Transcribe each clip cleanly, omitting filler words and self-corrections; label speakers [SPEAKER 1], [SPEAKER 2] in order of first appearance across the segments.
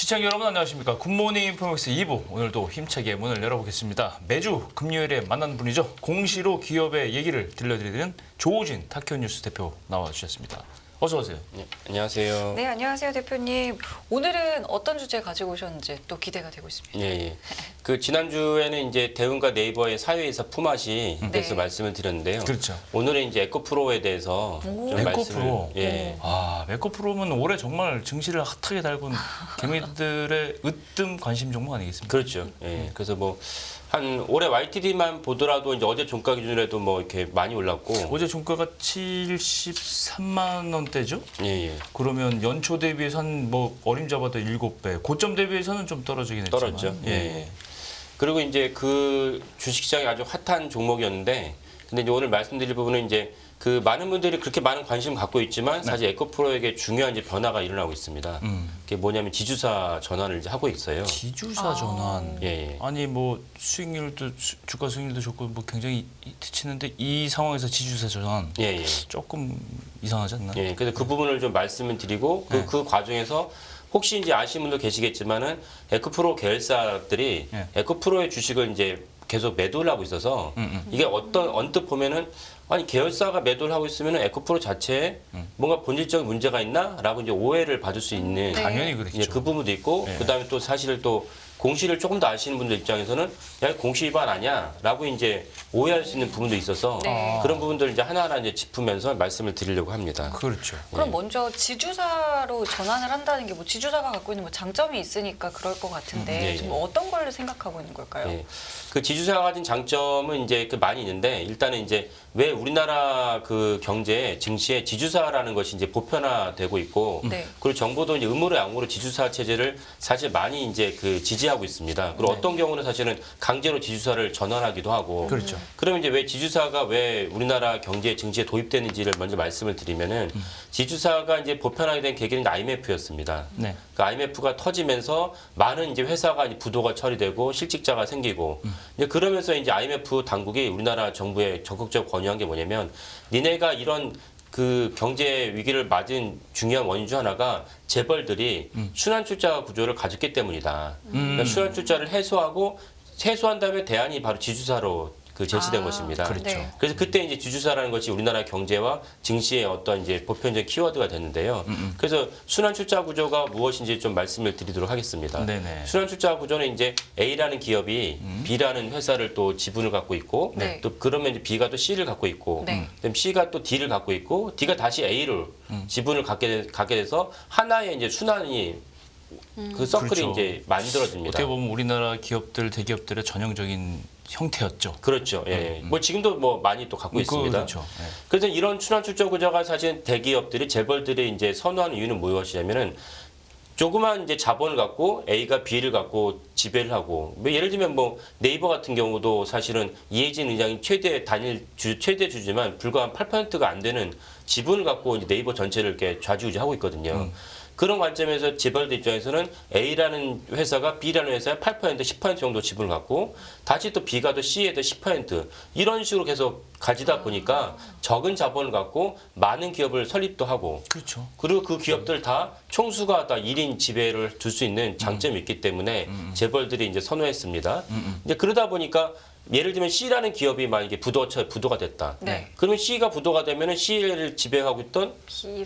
[SPEAKER 1] 시청자 여러분 안녕하십니까. 굿모닝 인포맥스 2부 오늘도 힘차게 문을 열어보겠습니다. 매주 금요일에 만나는 분이죠. 공시로 기업의 얘기를 들려드리는 조우진 타케오뉴스 대표 나와주셨습니다. 어서 오세요.
[SPEAKER 2] 네, 안녕하세요.
[SPEAKER 3] 네, 안녕하세요, 대표님. 오늘은 어떤 주제 가지고 오셨는지 또 기대가 되고 있습니다.
[SPEAKER 2] 예. 그 지난주에는 이제 대운과 네이버의 사회이사 품앗이 대해서
[SPEAKER 3] 네.
[SPEAKER 2] 말씀을 드렸는데요.
[SPEAKER 1] 그렇죠.
[SPEAKER 2] 오늘은 이제 에코프로에 대해서
[SPEAKER 3] 오.
[SPEAKER 2] 좀
[SPEAKER 1] 에코프로.
[SPEAKER 2] 예.
[SPEAKER 1] 아, 에코프로는 올해 정말 증시를 핫하게 달군 개미들의 으뜸 관심 종목 아니겠습니까?
[SPEAKER 2] 그렇죠. 예. 그래서 뭐 한 올해 YTD만 보더라도 이제 어제 종가 기준으로도 뭐 이렇게 많이 올랐고.
[SPEAKER 1] 어제 종가가 73만 원대죠?
[SPEAKER 2] 예.
[SPEAKER 1] 그러면 연초 대비해서 한 뭐 어림잡아도 7배, 고점 대비해서는 좀 떨어지긴 했지만.
[SPEAKER 2] 떨어졌죠. 예. 그리고 이제 그 주식시장이 아주 핫한 종목이었는데, 근데 이제 오늘 말씀드릴 부분은 이제 그 많은 분들이 그렇게 많은 관심을 갖고 있지만 사실 에코프로에게 중요한 이제 변화가 일어나고 있습니다. 그게 뭐냐면 지주사 전환을 이제 하고 있어요.
[SPEAKER 1] 지주사 전환.
[SPEAKER 2] 예.
[SPEAKER 1] 아니 뭐 수익률도 주가 수익률도 좋고 뭐 굉장히 티치는데 이 상황에서 지주사 전환
[SPEAKER 2] 예.
[SPEAKER 1] 조금 이상하지 않나?
[SPEAKER 2] 예. 그래서 그 부분을 좀 말씀을 드리고
[SPEAKER 1] 네.
[SPEAKER 2] 그 과정에서 혹시 이제 아시는 분도 계시겠지만은 에코프로 계열사들이
[SPEAKER 1] 네.
[SPEAKER 2] 에코프로의 주식을 이제 계속 매도를 하고 있어서 이게 언뜻 보면은 아니 계열사가 매도를 하고 있으면 에코프로 자체에 뭔가 본질적인 문제가 있나라고 이제 오해를 받을 수 있는
[SPEAKER 3] 네.
[SPEAKER 1] 당연히 그렇죠.
[SPEAKER 2] 예, 그 부분도 있고
[SPEAKER 1] 네.
[SPEAKER 2] 그다음에 또 사실 또 공시를 조금 더 아시는 분들 입장에서는 야 공시 위반 아니야라고 이제 오해할 수 있는 부분도 있어서
[SPEAKER 3] 네.
[SPEAKER 2] 그런 부분들을 이제 하나하나 이제 짚으면서 말씀을 드리려고 합니다.
[SPEAKER 1] 그렇죠.
[SPEAKER 3] 그럼 먼저 지주사로 전환을 한다는 게 뭐 지주사가 갖고 있는 뭐 장점이 있으니까 그럴 것 같은데
[SPEAKER 2] 예,
[SPEAKER 3] 지금
[SPEAKER 2] 예.
[SPEAKER 3] 어떤 걸 생각하고 있는 걸까요?
[SPEAKER 2] 예. 그 지주사가 가진 장점은 이제 그 많이 있는데 일단은 이제 왜 우리나라 그 경제 증시에 지주사라는 것이 이제 보편화되고 있고
[SPEAKER 3] 네.
[SPEAKER 2] 그리고 정부도 이제 의무로 양으로 지주사 체제를 사실 많이 이제 그 지지하고 있습니다. 그리고 어떤 경우는 사실은 강제로 지주사를 전환하기도 하고
[SPEAKER 1] 그렇죠.
[SPEAKER 2] 그러면 이제 왜 지주사가 왜 우리나라 경제 증시에 도입되는지를 먼저 말씀을 드리면은 지주사가 이제 보편하게 된 계기는 IMF였습니다.
[SPEAKER 1] 네.
[SPEAKER 2] 그 IMF가 터지면서 많은 이제 회사가 이제 부도가 처리되고 실직자가 생기고 이제 그러면서 이제 IMF 당국이 우리나라 정부에 적극적으로 권유한 게 뭐냐면 니네가 이런 그 경제 위기를 맞은 중요한 원인 중 하나가 재벌들이 순환 출자 구조를 가졌기 때문이다. 그러니까 순환 출자를 해소한 다음에 대안이 바로 지주사로 그 제시된 것입니다.
[SPEAKER 1] 그렇죠.
[SPEAKER 3] 네.
[SPEAKER 2] 그래서 그때 이제 지주사라는 것이 우리나라 경제와 증시의 어떤 이제 보편적 키워드가 됐는데요. 그래서 순환 출자 구조가 무엇인지 좀 말씀을 드리도록 하겠습니다.
[SPEAKER 1] 네네.
[SPEAKER 2] 순환 출자 구조는 이제 A라는 기업이 B라는 회사를 또 지분을 갖고 있고
[SPEAKER 3] 네.
[SPEAKER 2] 또 그러면 이제 B가 또 C를 갖고 있고
[SPEAKER 3] 네.
[SPEAKER 2] 그다음 C가 또 D를 갖고 있고 D가 다시 A를 지분을 갖게 돼서 하나의 이제 순환이 그 서클이
[SPEAKER 1] 그렇죠.
[SPEAKER 2] 이제 만들어집니다.
[SPEAKER 1] 어떻게 보면 우리나라 기업들 대기업들의 전형적인 형태였죠.
[SPEAKER 2] 그렇죠. 예. 뭐 지금도 뭐 많이 또 갖고 있습니다.
[SPEAKER 1] 그렇죠. 예.
[SPEAKER 2] 그래서 이런 순환 출자 구조가 사실 대기업들이 재벌들이 이제 선호하는 이유는 무엇이냐면은 조그만 이제 자본을 갖고 A가 B를 갖고 지배를 하고 뭐 예를 들면 뭐 네이버 같은 경우도 사실은 이해진 의장이 최대 주지만 불과 한 8%가 안 되는 지분을 갖고 이제 네이버 전체를 이렇게 좌지우지하고 있거든요. 그런 관점에서 재벌들 입장에서는 A라는 회사가 B라는 회사에 8%, 10% 정도 지분을 갖고 다시 또 B가 또 C에 또 10% 이런 식으로 계속 가지다 보니까 적은 자본을 갖고 많은 기업을 설립도 하고
[SPEAKER 1] 그렇죠.
[SPEAKER 2] 그리고 그 기업들 다 총수가 다 1인 지배를 둘 수 있는 장점이 있기 때문에 재벌들이 이제 선호했습니다. 이제 그러다 보니까 예를 들면 C라는 기업이 만약에 부도가 됐다.
[SPEAKER 3] 네.
[SPEAKER 2] 그러면 C가 부도가 되면은 C를 지배하고 있던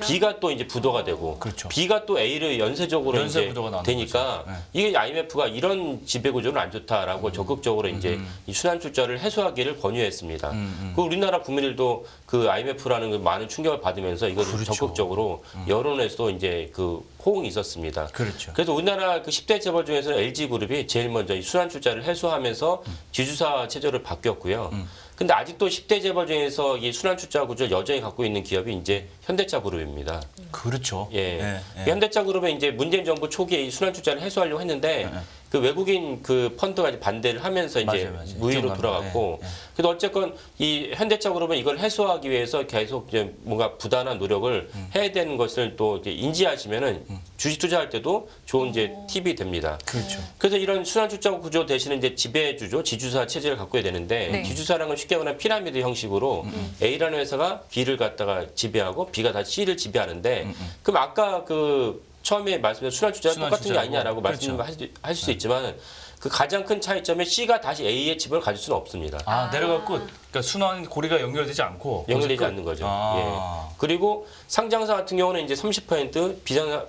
[SPEAKER 2] B가 또 이제 부도가 되고
[SPEAKER 1] 그렇죠.
[SPEAKER 2] B가 또 A를 연쇄적으로
[SPEAKER 1] 연쇄
[SPEAKER 2] 이제
[SPEAKER 1] 부도가 나오는
[SPEAKER 2] 되니까
[SPEAKER 1] 거죠. 네.
[SPEAKER 2] 이게 IMF가 이런 지배 구조는 안 좋다라고 적극적으로 이제 이 순환 출자를 해소하기를 권유했습니다. 그 우리나라 국민들도 그 IMF라는 그 많은 충격을 받으면서 이걸
[SPEAKER 1] 그렇죠.
[SPEAKER 2] 적극적으로 여론에서도 이제 그 호응이 있었습니다.
[SPEAKER 1] 그렇죠.
[SPEAKER 2] 그래서 우리나라 그 10대 재벌 중에서는 LG그룹이 제일 먼저 이 순환 출자를 해소하면서 지주사 체제로 바뀌었고요. 근데 아직도 10대 재벌 중에서 이 순환 출자 구조를 여전히 갖고 있는 기업이 이제 현대차 그룹입니다.
[SPEAKER 1] 그렇죠.
[SPEAKER 2] 예. 현대차 그룹은 이제 문재인 정부 초기에 이 순환 출자를 해소하려고 했는데 그 외국인 그 펀드가 이제 반대를 하면서 이제
[SPEAKER 1] 맞아요.
[SPEAKER 2] 무위로
[SPEAKER 1] 기억납니다.
[SPEAKER 2] 돌아갔고
[SPEAKER 1] 예, 예.
[SPEAKER 2] 그래도 어쨌건 이 현대차 그룹은 이걸 해소하기 위해서 계속 이제 뭔가 부단한 노력을 해야 되는 것을 또 이제 인지하시면은 주식 투자할 때도 좋은 이제 팁이 됩니다.
[SPEAKER 1] 그렇죠.
[SPEAKER 2] 그래서 이런 순환 출자 구조 대신에 이제 지배주죠, 지주사 체제를 갖고 해야 되는데
[SPEAKER 3] 네.
[SPEAKER 2] 지주사라는 건 쉽게 말하면 피라미드 형식으로 A라는 회사가 B를 갖다가 지배하고 B가 다시 C를 지배하는데 그럼 아까 그 처음에 말씀드린 순환주자가 똑같은 게
[SPEAKER 1] 순환주자고.
[SPEAKER 2] 아니냐라고
[SPEAKER 1] 그렇죠.
[SPEAKER 2] 말씀하실 수 있지만 그 가장 큰 차이점은 C가 다시 A의 지분을 가질 수는 없습니다.
[SPEAKER 1] 내려갖고 그러니까 순환 고리가 연결되지 않고
[SPEAKER 2] 연결되지
[SPEAKER 1] 거기서
[SPEAKER 2] 않는 거죠.
[SPEAKER 1] 아.
[SPEAKER 2] 예. 그리고 상장사 같은 경우는 이제 30%,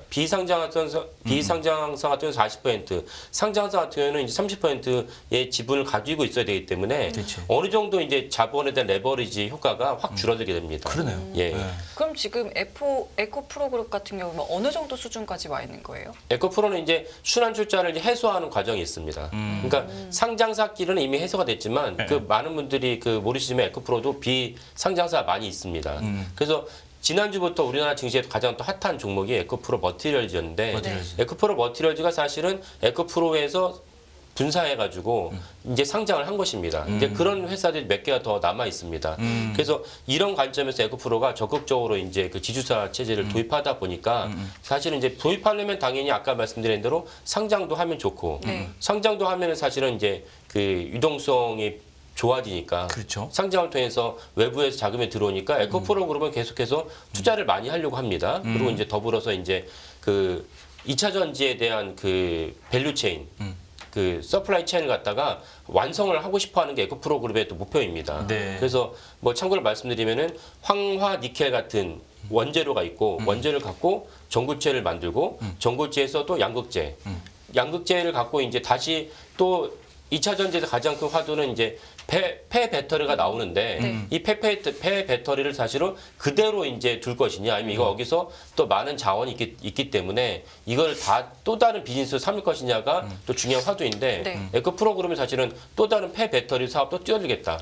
[SPEAKER 2] 비상장사 같은 경우는 40%, 상장사 같은 경우는 이제 30%의 지분을 가지고 있어야 되기 때문에
[SPEAKER 1] 그치.
[SPEAKER 2] 어느 정도 이제 자본에 대한 레버리지 효과가 확 줄어들게 됩니다.
[SPEAKER 1] 그러네요.
[SPEAKER 2] 예.
[SPEAKER 1] 네.
[SPEAKER 3] 그럼 지금 에코프로그룹 같은 경우는 어느 정도 수준까지 와 있는 거예요?
[SPEAKER 2] 에코프로는 이제 순환출자를 이제 해소하는 과정이 있습니다. 그러니까 상장사끼리는 이미 해소가 됐지만 그 많은 분들이 그 모르시지만 에코프로도 비상장사 많이 있습니다. 그래서 지난주부터 우리나라 증시에서 가장 또 핫한 종목이 에코프로 머티리얼즈였는데
[SPEAKER 1] 머티리얼즈.
[SPEAKER 2] 에코프로 머티리얼즈가 사실은 에코프로에서 분사해가지고 이제 상장을 한 것입니다. 이제 그런 회사들이 몇 개가 더 남아 있습니다. 그래서 이런 관점에서 에코프로가 적극적으로 이제 그 지주사 체제를 도입하다 보니까 사실은 이제 도입하려면 당연히 아까 말씀드린 대로 상장도 하면 좋고
[SPEAKER 3] 네.
[SPEAKER 2] 상장도 하면은 사실은 이제 그 유동성이 좋아지니까
[SPEAKER 1] 그렇죠.
[SPEAKER 2] 상장을 통해서 외부에서 자금이 들어오니까 에코프로 그룹은 계속해서 투자를 많이 하려고 합니다. 그리고 이제 더불어서 이제 그 2차 전지에 대한 그 밸류 체인 그 서플라이 체인을 갖다가 완성을 하고 싶어 하는 게 에코프로 그룹의 또 목표입니다.
[SPEAKER 1] 네.
[SPEAKER 2] 그래서 뭐 참고로 말씀드리면은 황화 니켈 같은 원재료가 있고 원재료를 갖고 전구체를 만들고 전구체에서 또 양극재 양극재를 갖고 이제 다시 또 2차 전지에서 가장 큰 화두는 이제 폐 배터리가 나오는데
[SPEAKER 3] 네.
[SPEAKER 2] 이 폐 배터리를 사실은 그대로 이제 둘 것이냐 아니면 이거 여기서 또 많은 자원이 있기 때문에 이걸 다 또 다른 비즈니스로 삼을 것이냐가 또 중요한 화두인데
[SPEAKER 3] 네.
[SPEAKER 2] 에코프로 그룹은 사실은 또 다른 폐 배터리 사업도 뛰어들겠다.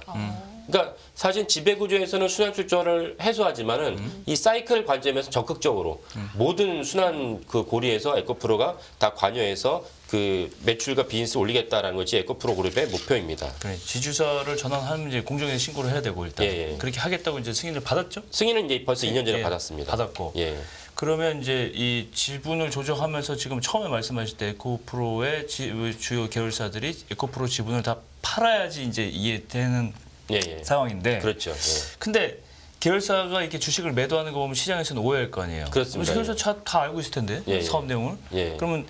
[SPEAKER 2] 그러니까 사실 지배 구조에서는 순환 출조를 해소하지만은 이 사이클 관점에서 적극적으로 모든 순환 그 고리에서 에코프로가 다 관여해서 그 매출과 비즈니스 올리겠다라는 것이 에코프로 그룹의 목표입니다.
[SPEAKER 1] 그래, 지주사를 전환하면 이제 공정에 신고를 해야 되고 일단
[SPEAKER 2] 예, 예.
[SPEAKER 1] 그렇게 하겠다고 이제 승인을 받았죠?
[SPEAKER 2] 승인은 이제 벌써 2년 전에
[SPEAKER 1] 예,
[SPEAKER 2] 받았습니다.
[SPEAKER 1] 받았고.
[SPEAKER 2] 예.
[SPEAKER 1] 그러면 이제 이 지분을 조정하면서 지금 처음에 말씀하실 때 에코프로의 주요 계열사들이 에코프로 지분을 다 팔아야지 이제 이해되는
[SPEAKER 2] 예, 예.
[SPEAKER 1] 상황인데.
[SPEAKER 2] 그렇죠. 예.
[SPEAKER 1] 근데 계열사가 이렇게 주식을 매도하는 거 보면 시장에서는 오해할 거 아니에요.
[SPEAKER 2] 그렇습니다.
[SPEAKER 1] 계열사 다 알고 있을 텐데
[SPEAKER 2] 예, 예.
[SPEAKER 1] 사업 내용을.
[SPEAKER 2] 예.
[SPEAKER 1] 그러면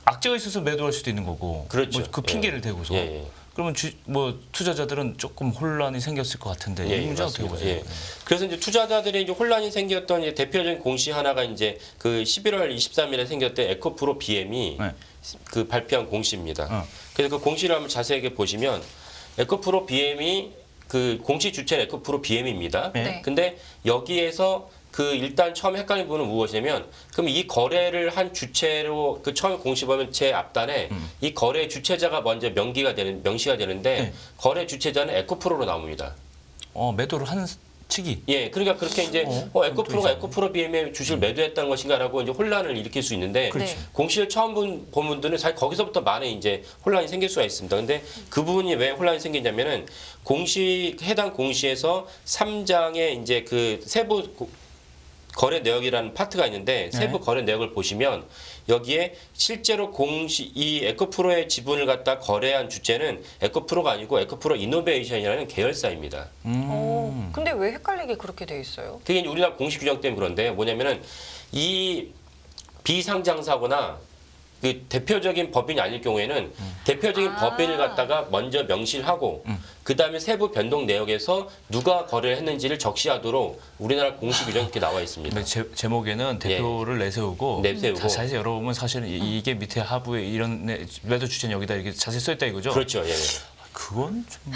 [SPEAKER 1] 악재가 있어서 매도할 수도 있는 거고.
[SPEAKER 2] 그렇죠.
[SPEAKER 1] 뭐그 핑계를 대고서.
[SPEAKER 2] 예, 예.
[SPEAKER 1] 그러면 뭐 투자자들은 조금 혼란이 생겼을 것 같은데 이 문제 어떻게
[SPEAKER 2] 맞습니다.
[SPEAKER 1] 보세요?
[SPEAKER 2] 예. 그래서 이제 투자자들이 이제 혼란이 생겼던 이제 대표적인 공시 하나가 이제 그 11월 23일에 생겼던 에코프로 BM이
[SPEAKER 1] 네.
[SPEAKER 2] 그 발표한 공시입니다.
[SPEAKER 1] 어.
[SPEAKER 2] 그래서 그 공시를 한번 자세하게 보시면 에코프로 BM이 그 공시 주체는 에코프로 BM입니다.
[SPEAKER 1] 네.
[SPEAKER 3] 네.
[SPEAKER 2] 근데 여기에서 그 일단 처음 헷갈린 부분은 무엇이냐면 그럼 이 거래를 한 주체로 그 처음 공시 보면 제 앞단에 이 거래 주체자가 먼저 명시가 되는데
[SPEAKER 1] 네.
[SPEAKER 2] 거래 주체자는 에코프로로 나옵니다.
[SPEAKER 1] 매도를 하는 측이.
[SPEAKER 2] 예, 그러니까 그렇게 이제 에코프로가 에코프로 BM의 주식을 매도했다는 것인가라고 이제 혼란을 일으킬 수 있는데
[SPEAKER 3] 그렇죠.
[SPEAKER 2] 공시를 처음 본 분들은 사실 거기서부터 많은 이제 혼란이 생길 수가 있습니다. 근데 그 부분이 왜 혼란이 생기냐면은 해당 공시에서 3장에 이제 그 세부 거래 내역이라는 파트가 있는데 세부 거래 내역을 보시면 여기에 실제로 이 에코프로의 지분을 갖다 거래한 주체는 에코프로가 아니고 에코프로 이노베이션이라는 계열사입니다.
[SPEAKER 3] 근데 왜 헷갈리게 그렇게 돼 있어요?
[SPEAKER 2] 그게 이제 우리나라 공시 규정 때문에 그런데 뭐냐면은 이 비상장사거나 그 대표적인 법인이 아닐 경우에는 대표적인 법인을 갖다가 먼저 명시를 하고 그 다음에 세부 변동 내역에서 누가 거래를 했는지를 적시하도록 우리나라 공시 규정이 이렇게 나와 있습니다.
[SPEAKER 1] 근데 제목에는 대표를 내세우고
[SPEAKER 2] 내세우고.
[SPEAKER 1] 자세히 열어보면 사실은 이게 밑에 하부에 이런 매도 주체는 여기다 이렇게 자세히 써있다 이거죠?
[SPEAKER 2] 그렇죠. 예.
[SPEAKER 1] 그건 좀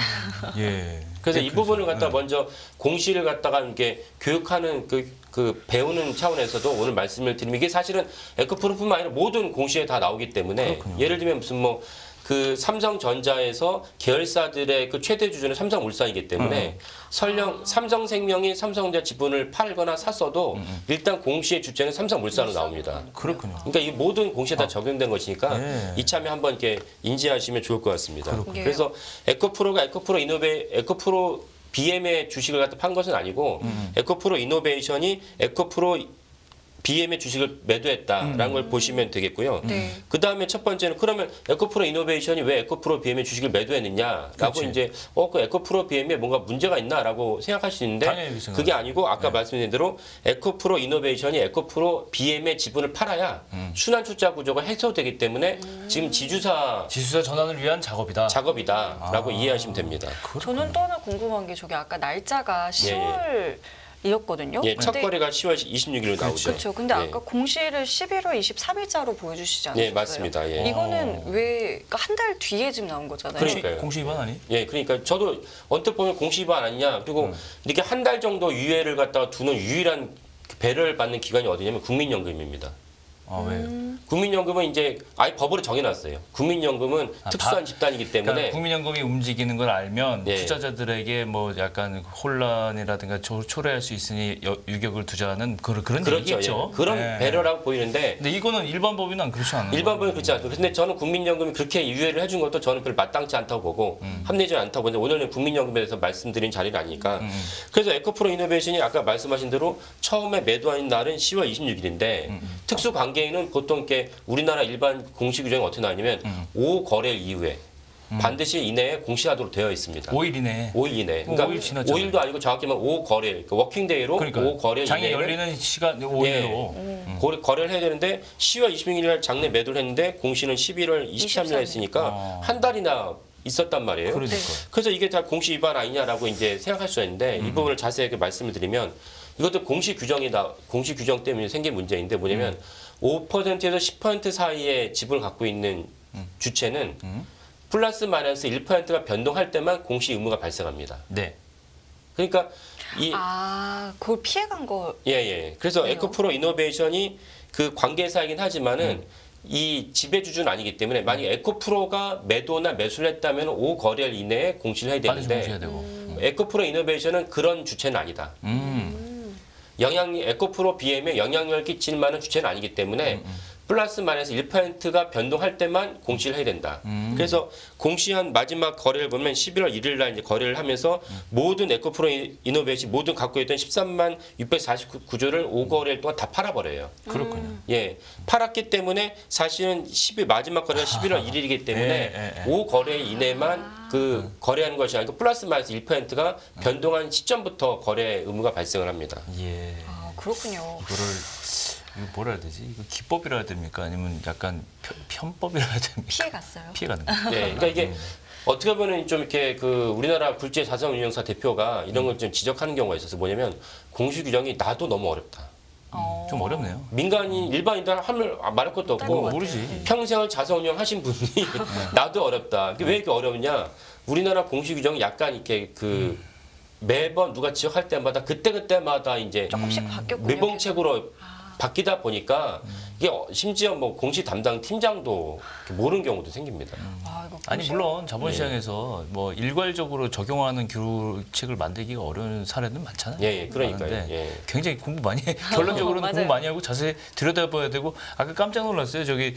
[SPEAKER 1] 예.
[SPEAKER 2] 그래서 이 부분을 갖다
[SPEAKER 1] 네.
[SPEAKER 2] 먼저 공시를 갖다가 이렇게 교육하는 그 배우는 차원에서도 오늘 말씀을 드리면 이게 사실은 에코프로뿐만 아니라 모든 공시에 다 나오기 때문에
[SPEAKER 1] 그렇군요.
[SPEAKER 2] 예를 들면 무슨 뭐 그 삼성전자에서 계열사들의 그 최대 주주는 삼성물산이기 때문에 설령 삼성생명이 삼성전자 지분을 팔거나 샀어도 일단 공시의 주체는 삼성물산으로 나옵니다.
[SPEAKER 1] 그렇군요.
[SPEAKER 2] 그러니까 이 모든 공시에 다 적용된 것이니까
[SPEAKER 1] 예.
[SPEAKER 2] 이참에 한번 이렇게 인지하시면 좋을 것 같습니다.
[SPEAKER 3] 그렇군요.
[SPEAKER 2] 그래서 에코프로 BM의 주식을 갖다 판 것은 아니고 에코프로 이노베이션이 에코프로 BM의 주식을 매도했다라는 걸 보시면 되겠고요.
[SPEAKER 3] 네.
[SPEAKER 2] 그 다음에 첫 번째는 그러면 에코프로 이노베이션이 왜 에코프로 BM의 주식을 매도했느냐라고
[SPEAKER 1] 그렇지.
[SPEAKER 2] 이제 그 에코프로 BM에 뭔가 문제가 있나라고 생각할 수 있는데
[SPEAKER 1] 당연히 그렇게
[SPEAKER 2] 그게
[SPEAKER 1] 생각하죠.
[SPEAKER 2] 아니고 아까 말씀드린 대로 에코프로 이노베이션이 에코프로 BM의 지분을 팔아야 순환 출자 구조가 해소되기 때문에 지금 지주사
[SPEAKER 1] 지수사 전환을 위한 작업이다.
[SPEAKER 2] 작업이다라고 이해하시면 됩니다.
[SPEAKER 3] 저는 또 하나 궁금한 게 저게 아까 날짜가 10월이었거든요.
[SPEAKER 2] 예, 첫 거래가 10월 26일로 나오죠.
[SPEAKER 3] 그렇죠. 근데
[SPEAKER 2] 예.
[SPEAKER 3] 아까 공시를 11월 23일자로 보여주시지 않았어요?
[SPEAKER 2] 예, 맞습니다. 예.
[SPEAKER 3] 이거는 왜 한 달 뒤에 지금 나온 거잖아요.
[SPEAKER 2] 그러니까요.
[SPEAKER 1] 공시 위반 아니?
[SPEAKER 2] 예, 그러니까 저도 언뜻 보면 공시 위반 아니냐. 그리고 이렇게 한 달 정도 유예를 갖다가 두는 유일한 배려를 받는 기관이 어디냐면 국민연금입니다.
[SPEAKER 1] 아 왜요?
[SPEAKER 2] 국민연금은 이제 아예 법으로 정해놨어요. 국민연금은
[SPEAKER 1] 아,
[SPEAKER 2] 특수한 집단이기 때문에
[SPEAKER 1] 그러니까 국민연금이 움직이는 걸 알면
[SPEAKER 2] 예.
[SPEAKER 1] 투자자들에게 뭐 약간 혼란이라든가 초래할 수 있으니 유격을 두자는 그런
[SPEAKER 2] 그렇죠.
[SPEAKER 1] 얘기겠죠.
[SPEAKER 2] 예. 그런
[SPEAKER 1] 예.
[SPEAKER 2] 배려라고 보이는데
[SPEAKER 1] 근데 이거는 일반 법인은 그렇지 않나요?
[SPEAKER 2] 일반적으로 그렇지 않고 근데 저는 국민연금이 그렇게 유예를 해준 것도 저는 별로 마땅치 않다고 보고 합리적이지 않다고 보는데 오늘은 국민연금에 대해서 말씀드린 자리는 아니니까 그래서 에코프로 이노베이션이 아까 말씀하신 대로 처음에 매도한 날은 10월 26일인데 특수 관계인은 보통 이렇게 우리나라 일반 공시 규정이 어떻게 나냐면 5거래일 이후에 반드시 이내에 공시하도록 되어 있습니다.
[SPEAKER 1] 5일 이내.
[SPEAKER 2] 5일 이내. 그러니까
[SPEAKER 1] 5일 지났잖아요.
[SPEAKER 2] 5일도 아니고 정확히 말하면 5거래일. 그러니까 워킹데이로
[SPEAKER 1] 그러니까
[SPEAKER 2] 5거래일
[SPEAKER 1] 장에
[SPEAKER 2] 이내에
[SPEAKER 1] 열리는 시간 5일로.
[SPEAKER 2] 거래를 해야 되는데 10월 26일 날 장내 매도를 했는데 공시는 11월 23일 날 했으니까 한 달이나 있었단 말이에요.
[SPEAKER 1] 그러니까.
[SPEAKER 2] 그래서 이게 다 공시 위반 아니냐라고 이제 생각할 수 있는데 이 부분을 자세하게 말씀을 드리면 이것도 공시 규정 때문에 생긴 문제인데 뭐냐면 5%에서 10% 사이의 지분을 갖고 있는 주체는 플러스 마이너스 1%가 변동할 때만 공시 의무가 발생합니다.
[SPEAKER 1] 네.
[SPEAKER 2] 그러니까
[SPEAKER 3] 그걸 피해간 거.
[SPEAKER 2] 예. 그래서
[SPEAKER 3] 그래요?
[SPEAKER 2] 에코프로 이노베이션이 그 관계사이긴 하지만은 이 지배주주는 아니기 때문에 만약에 에코프로가 매도나 매수를 했다면 5거래일 이내에 공시를 해야
[SPEAKER 1] 반드시
[SPEAKER 2] 되는데
[SPEAKER 1] 공시해야 되고.
[SPEAKER 2] 에코프로 이노베이션은 그런 주체는 아니다. 에코프로 BM에 영향력을 끼칠 만한 주체는 아니기 때문에 플러스 마이너스 1%가 변동할 때만 공시를 해야 된다. 그래서 공시한 마지막 거래를 보면 11월 1일 날 이제 거래를 하면서 모든 에코프로 이노베이션 모든 갖고 있던 13만 649조를 5거래일 동안 다 팔아버려요.
[SPEAKER 1] 그렇군요.
[SPEAKER 2] 예, 팔았기 때문에 사실은 마지막 거래가 11월 1일이기 때문에 5거래 이내만 그 거래하는 것이 아니고 플러스 마이너스 1%가 변동한 시점부터 거래 의무가 발생을 합니다.
[SPEAKER 1] 예.
[SPEAKER 3] 그렇군요.
[SPEAKER 1] 이거 뭐라 해야 되지? 이거 기법이라 해야 됩니까? 아니면 약간 편법이라 해야 됩니까?
[SPEAKER 3] 피해 갔어요.
[SPEAKER 1] 피해가는 거.
[SPEAKER 2] 예, 그러니까 이게 어떻게 보면 좀 이렇게 그 우리나라 굴지의 자산운용사 대표가 이런 걸 좀 지적하는 경우가 있어서 뭐냐면 공시 규정이 나도 너무 어렵다.
[SPEAKER 1] 좀 어렵네요.
[SPEAKER 2] 민간인 일반인들 하면 말할 것도
[SPEAKER 3] 못할 것
[SPEAKER 2] 없고
[SPEAKER 3] 같아요.
[SPEAKER 1] 모르지.
[SPEAKER 2] 평생을 자산운용 하신 분이 나도 어렵다. 이게 왜 이렇게 어려우냐? 우리나라 공시 규정이 약간 이렇게 그 매번 누가 지적할 때마다 그때마다 이제
[SPEAKER 3] 조금씩 바뀌었군요.
[SPEAKER 2] 밀봉책으로 바뀌다 보니까 이게 심지어 뭐 공시 담당 팀장도 모르는 경우도 생깁니다.
[SPEAKER 3] 이거
[SPEAKER 1] 아니
[SPEAKER 3] 공시-
[SPEAKER 1] 물론 자본시장에서 뭐 일괄적으로 적용하는 규칙을 만들기가 어려운 사례는 많잖아요.
[SPEAKER 2] 예, 그러니까요.
[SPEAKER 1] 많은데
[SPEAKER 2] 예.
[SPEAKER 1] 굉장히 공부 많이 결론적으로는
[SPEAKER 3] 맞아요.
[SPEAKER 1] 공부 많이 하고 자세히 들여다봐야 되고 아까 깜짝 놀랐어요. 저기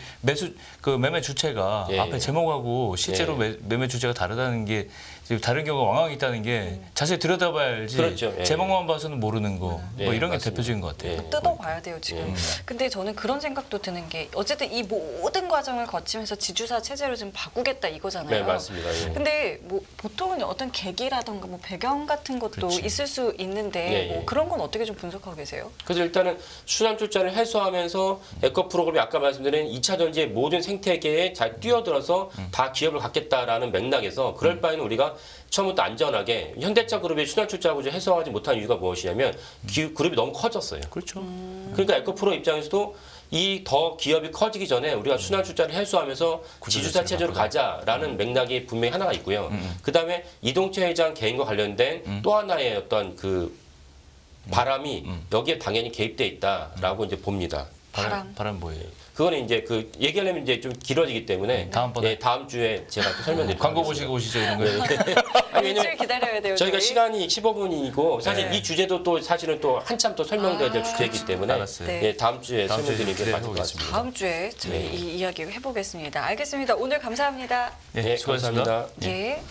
[SPEAKER 1] 매매 주체가
[SPEAKER 2] 예,
[SPEAKER 1] 앞에
[SPEAKER 2] 예.
[SPEAKER 1] 제목하고 실제로 매매 주체가 다르다는 게 지금 다른 경우가 왕왕 있다는 게 자세히 들여다봐야 알지.
[SPEAKER 2] 그렇죠. 예.
[SPEAKER 1] 제목만 봐서는 모르는 거.
[SPEAKER 2] 예,
[SPEAKER 1] 뭐 이런 게
[SPEAKER 2] 맞습니다.
[SPEAKER 1] 대표적인 것 같아요.
[SPEAKER 2] 예.
[SPEAKER 3] 뜯어봐야 돼요 지금. 근데 저는 그런 생각도 드는 게 어쨌든 이 모든 과정을 거치면서 지주사 체제로 좀 바꾸겠다 이거잖아요.
[SPEAKER 2] 네, 맞습니다. 예.
[SPEAKER 3] 근데 뭐 보통은 어떤 계기라던가 뭐 배경 같은 것도
[SPEAKER 1] 그렇지.
[SPEAKER 3] 있을 수 있는데
[SPEAKER 2] 예, 예.
[SPEAKER 3] 뭐 그런 건 어떻게 좀 분석하고 계세요?
[SPEAKER 2] 그래서 일단은 순환 출자를 해소하면서 에코 프로그램이 아까 말씀드린 2차 전지의 모든 생태계에 잘 뛰어들어서 다 기업을 갖겠다라는 맥락에서 그럴 바에는 우리가 처음부터 안전하게 현대차 그룹의 순환 출자 구조 해소하지 못한 이유가 무엇이냐면 그룹이 너무 커졌어요.
[SPEAKER 1] 그렇죠.
[SPEAKER 2] 그러니까 에코프로 입장에서도 이 더 기업이 커지기 전에 우리가 순환 출자를 해소하면서 지주사 체제로 가자라는 맥락이 분명히 하나가 있고요. 그다음에 이동채 회장 개인과 관련된 또 하나의 어떤 그 바람이 여기에 당연히 개입돼 있다라고 이제 봅니다.
[SPEAKER 1] 바람 뭐예요?
[SPEAKER 2] 그거는 이제 그 얘기하려면 이제 좀 길어지기 때문에
[SPEAKER 1] 다음번에.
[SPEAKER 2] 다음 주에 제가 또 설명드릴게요.
[SPEAKER 1] 광고 보시고 오시죠 이런 거.
[SPEAKER 2] 아니,
[SPEAKER 3] 일주일
[SPEAKER 2] 왜냐면
[SPEAKER 3] 기다려야 돼요.
[SPEAKER 2] 저희가
[SPEAKER 3] 저희?
[SPEAKER 2] 시간이 15분이고 사실
[SPEAKER 1] 네.
[SPEAKER 2] 이 주제도 또 사실은 또 한참 또 설명돼야 될 주제이기 때문에
[SPEAKER 1] 알았어요.
[SPEAKER 3] 네.
[SPEAKER 2] 예, 다음 주에
[SPEAKER 1] 다음 주에
[SPEAKER 2] 설명드리는 게
[SPEAKER 1] 기대해
[SPEAKER 2] 맞을 것 같습니다.
[SPEAKER 3] 다음 주에 저희
[SPEAKER 2] 네.
[SPEAKER 3] 이 이야기 해보겠습니다. 알겠습니다. 오늘 감사합니다.
[SPEAKER 1] 예,
[SPEAKER 2] 네,
[SPEAKER 1] 수고하셨습니다.
[SPEAKER 2] 감사합니다.
[SPEAKER 3] 예.